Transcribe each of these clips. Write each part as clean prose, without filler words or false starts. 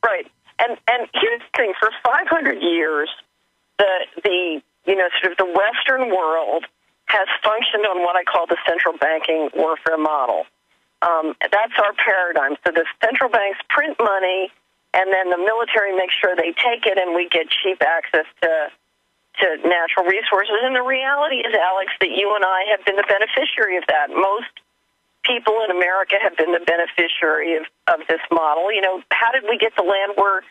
Right. And here's the thing: for 500 years, the sort of the Western world has functioned on what I call the central banking warfare model. That's our paradigm. So the central banks print money, and then the military makes sure they take it, and we get cheap access to natural resources. And the reality is, Alex, that you and I have been the beneficiary of that. Most people in America have been the beneficiary of this model. You know, how did we get the land we're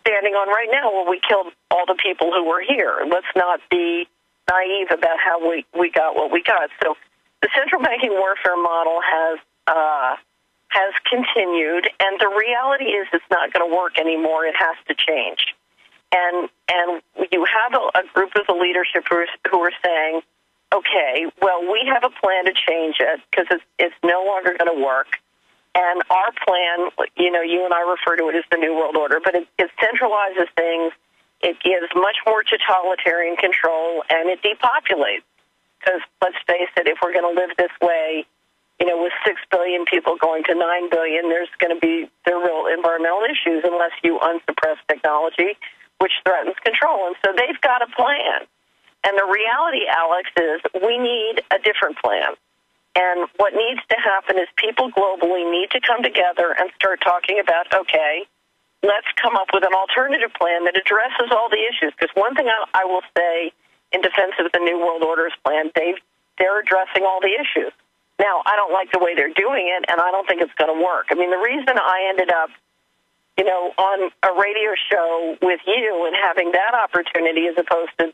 standing on right now? Well, we killed all the people who were here. Let's not be naive about how we got what we got. So the central banking warfare model has continued, and the reality is it's not going to work anymore. It has to change. And you have a group of the leadership who are saying, okay, well, we have a plan to change it because it's no longer going to work. And our plan, you know, you and I refer to it as the New World Order, but it centralizes things. It gives much more totalitarian control, and it depopulates. Because let's face it, if we're going to live this way, you know, with 6 billion people going to 9 billion, there's going to be the real environmental issues unless you unsuppress technology, which threatens control. And so they've got a plan. And the reality, Alex, is we need a different plan. And what needs to happen is people globally need to come together and start talking about, okay, let's come up with an alternative plan that addresses all the issues. Because one thing I will say in defense of the New World Order's plan, they're addressing all the issues. Now, I don't like the way they're doing it, and I don't think it's going to work. I mean, the reason I ended up, you know, on a radio show with you and having that opportunity as opposed to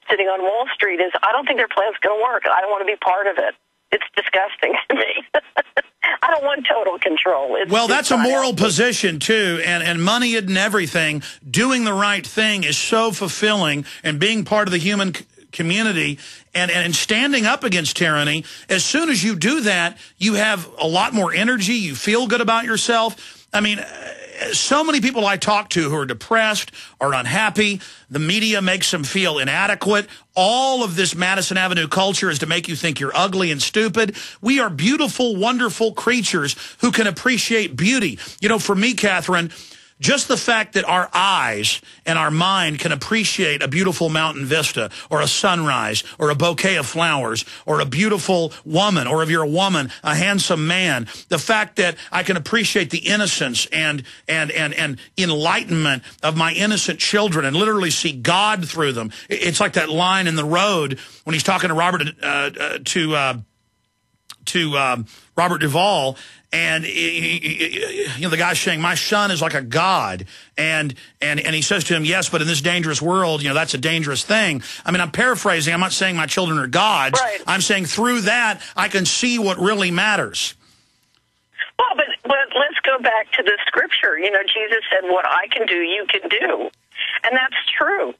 sitting on Wall Street is I don't think their plan's going to work. I don't want to be part of it. It's disgusting to me. I don't want total control. Well, that's a moral position, too, and money isn't everything. Doing the right thing is so fulfilling, and being part of the human community and standing up against tyranny, as soon as you do that, you have a lot more energy. You feel good about yourself. I mean, so many people I talk to who are depressed or unhappy, the media makes them feel inadequate. All of this Madison Avenue culture is to make you think you're ugly and stupid. We are beautiful, wonderful creatures who can appreciate beauty. You know, for me, Catherine, just the fact that our eyes and our mind can appreciate a beautiful mountain vista or a sunrise or a bouquet of flowers or a beautiful woman, or if you're a woman, a handsome man. The fact that I can appreciate the innocence and enlightenment of my innocent children and literally see God through them. It's like that line in The Road when he's talking to Robert Duvall, and you know, the guy's saying, my son is like a god. And he says to him, yes, but in this dangerous world, you know, that's a dangerous thing. I mean, I'm paraphrasing. I'm not saying my children are gods. Right. I'm saying through that, I can see what really matters. Well, but let's go back to the scripture. You know, Jesus said, what I can do, you can do. And that's true.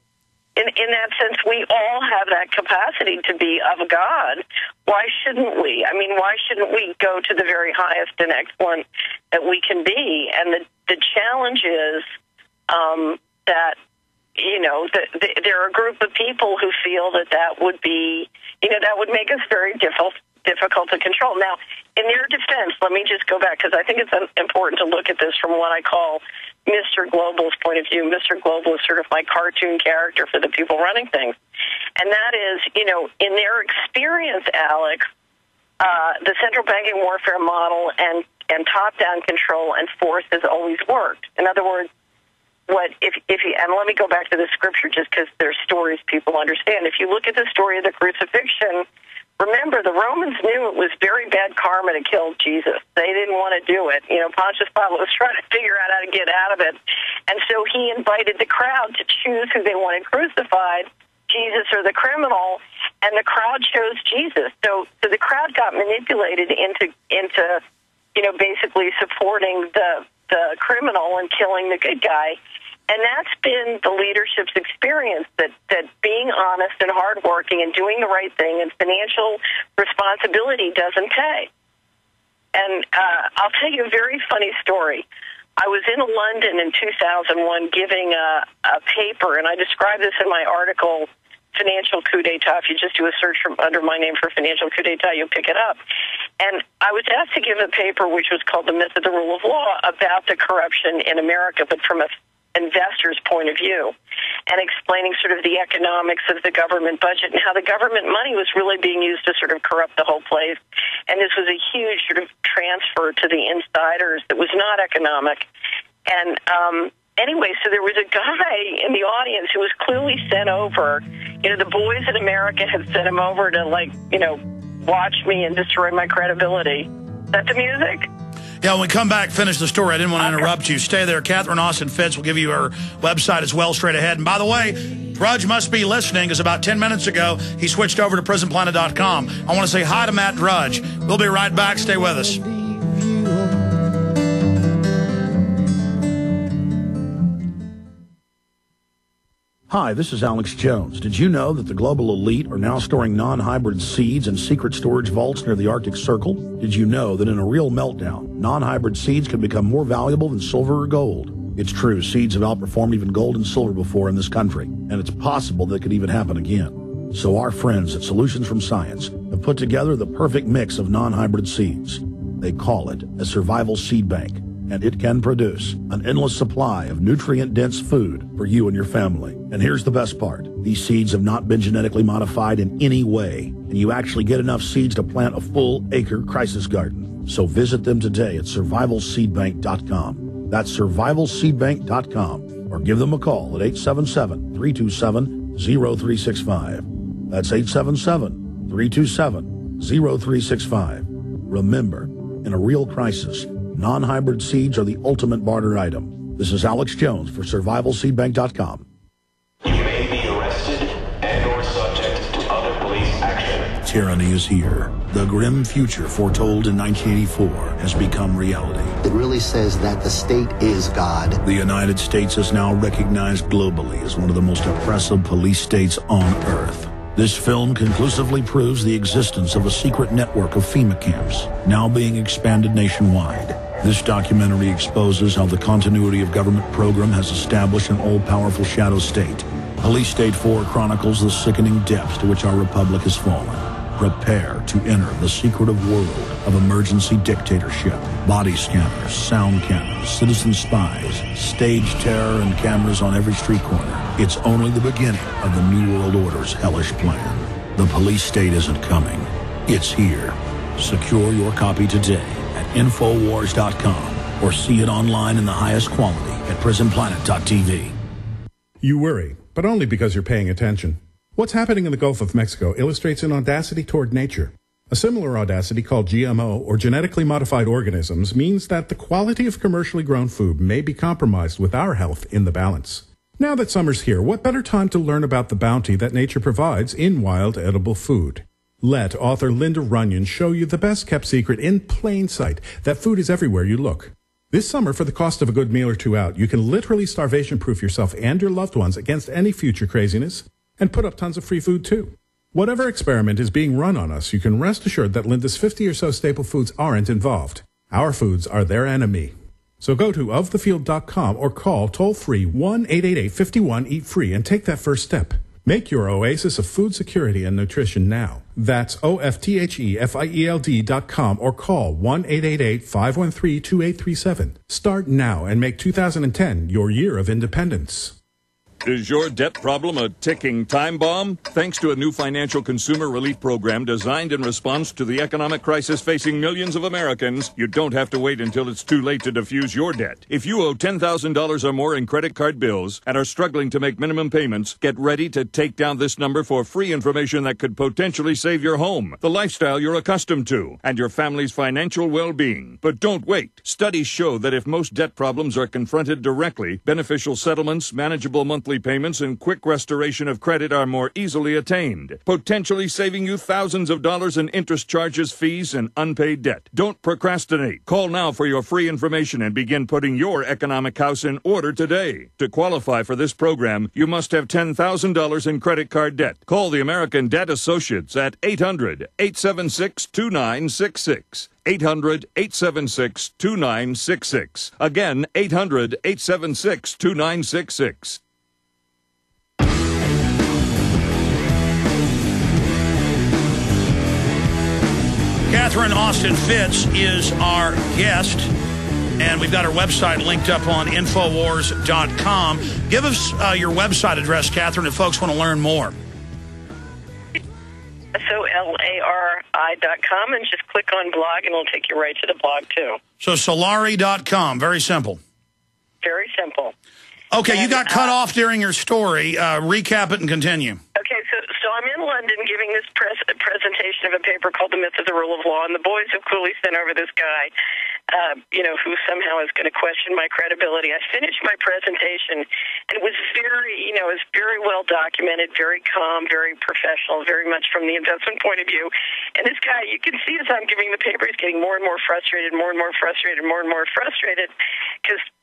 In that sense, we all have that capacity to be of God. Why shouldn't we? I mean, why shouldn't we go to the very highest and excellent that we can be? And the challenge is that, you know, there are a group of people who feel that would be, you know, that would make us very difficult to control. Now, in their defense, let me just go back, because I think it's important to look at this from what I call Mr. Global's point of view. Mr. Global is sort of my cartoon character for the people running things. And that is, you know, in their experience, Alex, the central banking warfare model and top-down control and force has always worked. In other words, if you, and let me go back to the scripture just because there's stories people understand. If you look at the story of the crucifixion, remember, the Romans knew it was very bad karma to kill Jesus. They didn't want to do it. You know, Pontius Pilate was trying to figure out how to get out of it. And so he invited the crowd to choose who they wanted crucified, Jesus or the criminal, and the crowd chose Jesus. So the crowd got manipulated into you know, basically supporting the criminal and killing the good guy. And that's been the leadership's experience, that being honest and hardworking and doing the right thing and financial responsibility doesn't pay. And I'll tell you a very funny story. I was in London in 2001 giving a paper, and I describe this in my article, financial coup d'etat. If you just do a search under my name for financial coup d'etat, you'll pick it up. And I was asked to give a paper which was called The Myth of the Rule of Law about the corruption in America, but from an investor's point of view, and explaining sort of the economics of the government budget and how the government money was really being used to sort of corrupt the whole place. And this was a huge sort of transfer to the insiders that was not economic. And anyway, so there was a guy in the audience who was clearly sent over. The boys in America had sent him over to, watch me and destroy my credibility. Is that the music? Yeah, when we come back, finish the story. I didn't want to interrupt you. Stay there. Catherine Austin Fitz will give you her website as well straight ahead. And by the way, Drudge must be listening, because about 10 minutes ago, he switched over to prisonplanet.com. I want to say hi to Matt Drudge. We'll be right back. Stay with us. Hi, this is Alex Jones. Did you know that the global elite are now storing non-hybrid seeds in secret storage vaults near the Arctic Circle? Did you know that in a real meltdown, non-hybrid seeds can become more valuable than silver or gold? It's true, seeds have outperformed even gold and silver before in this country, and it's possible that it could even happen again. So our friends at Solutions from Science have put together the perfect mix of non-hybrid seeds. They call it a survival seed bank, and it can produce an endless supply of nutrient-dense food for you and your family. And here's the best part. These seeds have not been genetically modified in any way, and you actually get enough seeds to plant a full-acre crisis garden. So visit them today at survivalseedbank.com. That's survivalseedbank.com, or give them a call at 877-327-0365. That's 877-327-0365. Remember, in a real crisis, non-hybrid seeds are the ultimate barter item. This is Alex Jones for survivalseedbank.com. You may be arrested and or subject to other police action. Tyranny is here. The grim future foretold in 1984 has become reality. It really says that the state is God. The United States is now recognized globally as one of the most oppressive police states on earth. This film conclusively proves the existence of a secret network of FEMA camps, now being expanded nationwide. This documentary exposes how the continuity of government program has established an all-powerful shadow state. Police State 4 chronicles the sickening depths to which our republic has fallen. Prepare to enter the secretive world of emergency dictatorship. Body scanners, sound cannons, citizen spies, stage terror, and cameras on every street corner. It's only the beginning of the New World Order's hellish plan. The police state isn't coming. It's here. Secure your copy today at Infowars.com or see it online in the highest quality at PrisonPlanet.tv. You worry, but only because you're paying attention. What's happening in the Gulf of Mexico illustrates an audacity toward nature. A similar audacity called GMO, or genetically modified organisms, means that the quality of commercially grown food may be compromised with our health in the balance. Now that summer's here, what better time to learn about the bounty that nature provides in wild edible food? Let author Linda Runyon show you the best-kept secret in plain sight, that food is everywhere you look. This summer, for the cost of a good meal or two out, you can literally starvation-proof yourself and your loved ones against any future craziness, and put up tons of free food, too. Whatever experiment is being run on us, you can rest assured that Linda's 50 or so staple foods aren't involved. Our foods are their enemy. So go to ofthefield.com or call toll-free 1-888-51-EAT-FREE and take that first step. Make your oasis of food security and nutrition now. That's OFTHEFIELD.com or call 1-888-513-2837. Start now and make 2010 your year of independence. Is your debt problem a ticking time bomb? Thanks to a new financial consumer relief program designed in response to the economic crisis facing millions of Americans, you don't have to wait until it's too late to defuse your debt. If you owe $10,000 or more in credit card bills and are struggling to make minimum payments, get ready to take down this number for free information that could potentially save your home, the lifestyle you're accustomed to, and your family's financial well-being. But don't wait. Studies show that if most debt problems are confronted directly, beneficial settlements, manageable monthly payments, and quick restoration of credit are more easily attained, potentially saving you thousands of dollars in interest charges, fees, and unpaid debt. Don't procrastinate. Call now for your free information and begin putting your economic house in order today. To qualify for this program, you must have $10,000 in credit card debt. Call the American Debt Associates at 800-876-2966. 800-876-2966. Again, 800-876-2966. Catherine Austin Fitz is our guest, and we've got our website linked up on Infowars.com. Give us your website address, Catherine, if folks want to learn more. Solari.com, and just click on blog, and it'll take you right to the blog, too. So Solari.com, very simple. Very simple. Okay, you got cut off during your story. Recap it and continue. Okay, so I'm in London giving this presentation of a paper called The Myth of the Rule of Law, and the boys have coolly sent over this guy, who somehow is going to question my credibility. I finished my presentation, and it was very well documented, very calm, very professional, very much from the investment point of view. And this guy, you can see as I'm giving the paper, he's getting more and more frustrated, because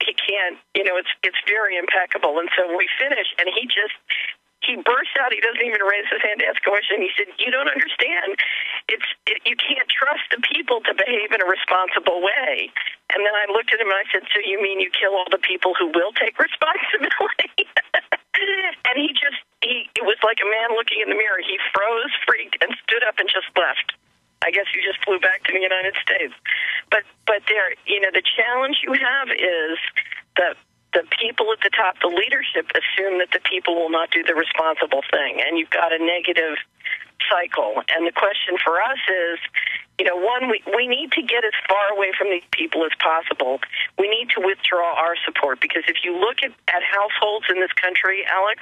he can't, it's very impeccable. And so we finish, and he bursts out. He doesn't even raise his hand to ask a question. He said, "You don't understand. You can't trust the people to behave in a responsible way." And then I looked at him and I said, "So you mean you kill all the people who will take responsibility?" And it was like a man looking in the mirror. He froze, freaked, and stood up and just left. I guess he just flew back to the United States. But there, the challenge you have is that the people at the top, the leadership, assume that the people will not do the responsible thing, and you've got a negative cycle. And the question for us is, one, we need to get as far away from these people as possible. We need to withdraw our support, because if you look at households in this country, Alex,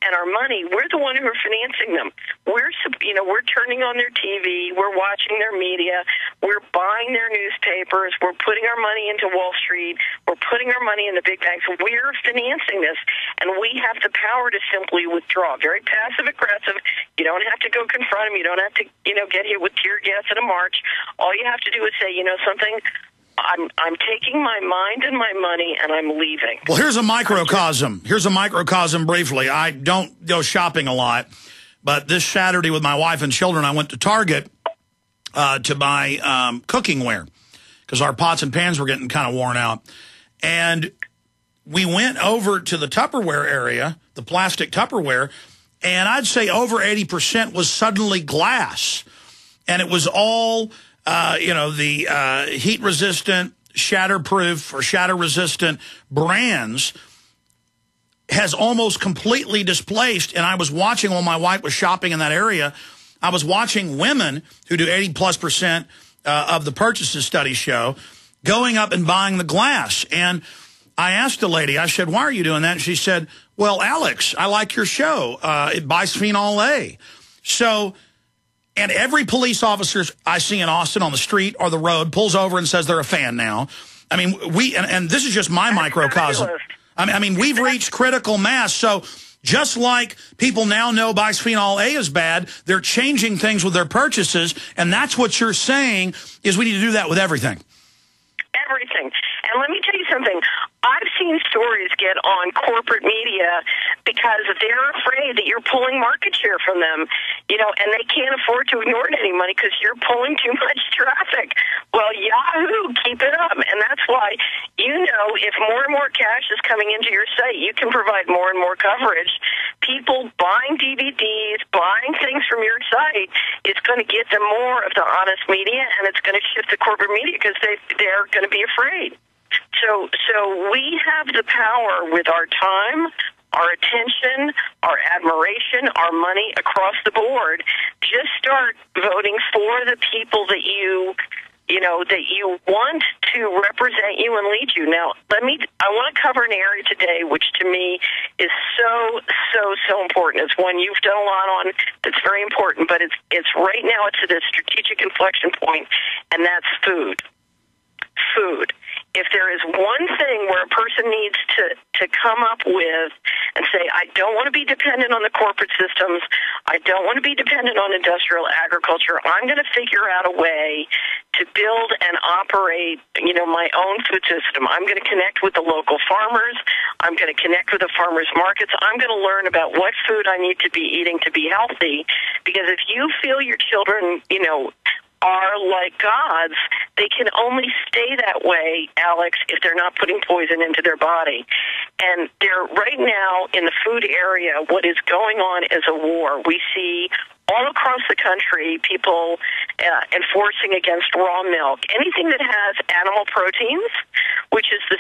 and our money, we're the one who are financing them. We're turning on their TV, we're watching their media, we're buying their newspapers, we're putting our money into Wall Street, we're putting our money in the big banks. We're financing this, and we have the power to simply withdraw. Very passive-aggressive. You don't have to go confront them. You don't have to, get hit with tear gas at a march. All you have to do is say, something, I'm taking my mind and my money, and I'm leaving. Well, here's a microcosm. Briefly. I don't go shopping a lot, but this Saturday with my wife and children, I went to Target to buy cooking ware because our pots and pans were getting kind of worn out. And we went over to the Tupperware area, the plastic Tupperware, and I'd say over 80% was suddenly glass. And it was all, the heat-resistant, shatterproof, or shatter-resistant brands has almost completely displaced. And I was watching while my wife was shopping in that area, I was watching women who do 80+% of the purchases studies show going up and buying the glass. And I asked a lady, I said, "Why are you doing that?" And she said, "Well, Alex, I like your show. It bisphenol A." So, and every police officer I see in Austin on the street or the road pulls over and says they're a fan now. I mean, and this is just my microcosm. I mean, we've reached critical mass. So just like people now know bisphenol A is bad, they're changing things with their purchases. And that's what you're saying is we need to do that with everything. Everything. And let me tell you something. I've seen stories get on corporate media because they're afraid that you're pulling market share from them, and they can't afford to ignore it any money because you're pulling too much traffic. Well, Yahoo, keep it up. And that's why, if more and more cash is coming into your site, you can provide more and more coverage. People buying DVDs, buying things from your site is going to get them more of the honest media, and it's going to shift the corporate media because they're going to be afraid. So we have the power with our time, our attention, our admiration, our money across the board. Just start voting for the people that you want to represent you and lead you. Now, I want to cover an area today which to me is so important. It's one you've done a lot on that's very important, but it's right now it's at a strategic inflection point, and that's food. Food. If there is one thing where a person needs to come up with and say, I don't want to be dependent on the corporate systems, I don't want to be dependent on industrial agriculture, I'm going to figure out a way to build and operate, my own food system. I'm going to connect with the local farmers. I'm going to connect with the farmers markets. I'm going to learn about what food I need to be eating to be healthy. Because if you feel your children, are like gods, they can only stay that way, Alex, if they're not putting poison into their body. And they're right now in the food area, what is going on is a war. We see all across the country people enforcing against raw milk. Anything that has animal proteins, which is the